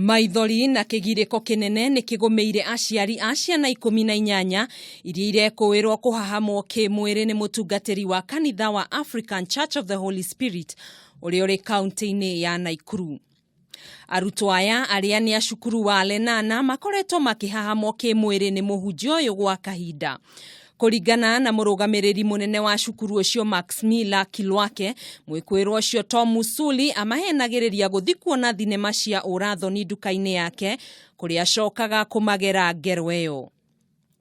Maithori na kigiriko kinene ni kigomeire aciari a ciana 18 iria irekuirwo kuhahamwo kimwiri ni mutungatiri wa kanitha wa African Church of the Holy Spirit uria uri kaunti-ini ya Naikuru. Arutwo aya aria ni acukuru wa Lennana makoretwo makihahamwo kimwiri ni Muhunjia uyu gwa kahinda. Kuringana na murugamiriri munene wa cukuru ucio Kilwake, Muikuirwo ucio Tom Musuli amahenagiriria guthikwo na thinema cia urathoni nduka-ini yake kuria acokaga kumagera ngero iyo.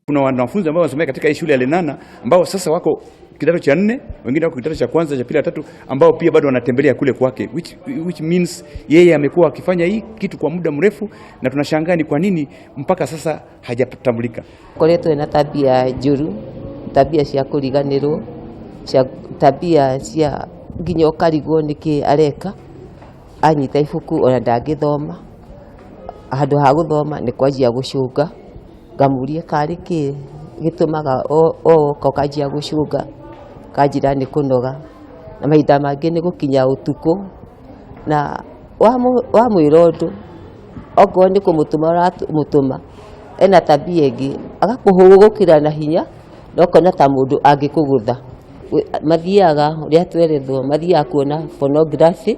Kuna wanafunzi ambao wanasomea katika hii shule ya Lennana ambao sasa wako kidato cha 4, wengine wako kidato cha kwanza, cha pili, cha tatu, ambao pia bado wanatembelea kule kwake, which means yeye amekuwa akifanya hii kitu kwa muda mrefu, na tunashangaa ni kwa nini mpaka sasa hajatambulika. Koleto ina tabia njuru, tabia cia kuriganirwo, tabia cia nginya ukarigwo niki areka, anyita ibuku ona ndangithoma, handu ha guthoma ni kwanjia gucunga, ngamurie kari ki gitumaga kokajia gucunga, kajira ni kunoga, na mahinda mangi ni gukinya utuku, na wa mwirondo ogo ni kumutuma ena tabia ingi agakuhugukira na hinya nokona ta mundu angikugutha. Mathiaga uria twerethwo, mathiaga kuona pornography,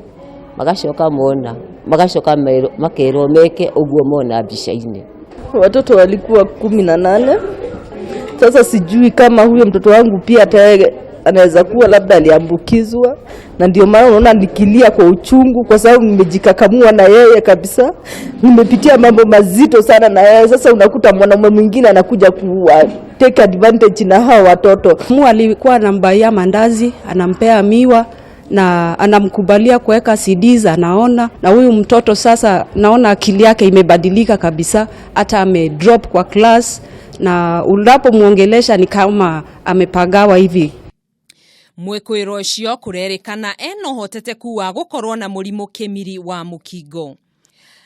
magacoka mona, magacoka makerwo meke uguo mona mbica-ini. Watoto walikuwa 18. Sasa sijui kama huyo mtoto wangu pia anaweza kuwa labda aliambukizwa, na ndio maana unaona nikilia kwa uchungu, kwa sababu nimejikakamua na yeye kabisa. Nimepitia mambo mazito sana na yeye. Sasa unakuta mwanamume mwingine anakuja take advantage na hao watoto. Mu alikuwa anambaia mandazi, anampea miwa na anamkubalia kuweka CDs, anaona. Na huyu mtoto sasa naona akili yake imebadilika kabisa, hata amedrop kwa class, na unapomuongelesha ni kama amepagawa hivi. Muikuirwo ucio kurerikana eno hoteteku wa gukorwo na murimu kimwiri wa mukingo.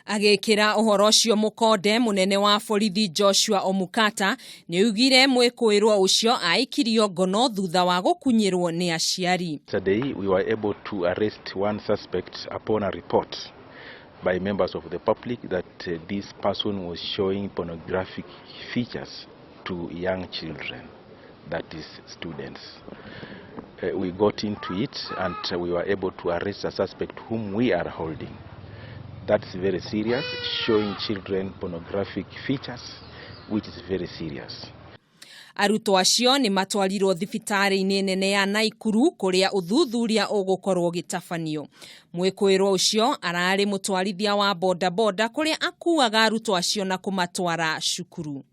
Agekira uhoro ucio mukonde munene wa borithi Joshua Omukata ni ugire Muikuirwo ucio aikirio ngono thutha wa gukunyirwo ni aciari. Today we were able to arrest one suspect upon a report by members of the public that this person was showing pornographic features to young children, that is students. We got into it and we were able to arrest a suspect whom we are holding. That's very serious, showing children pornographic features, which is very serious. Arutwo acio ni matwarirwo thibitari-ini nene ya Naikuru kuria uthuthuria ugukorwo gitafanio. Muikuirwo ucio arari mutwarithia wa boda kuria akuaga arutwo acio na kumatwara cukuru.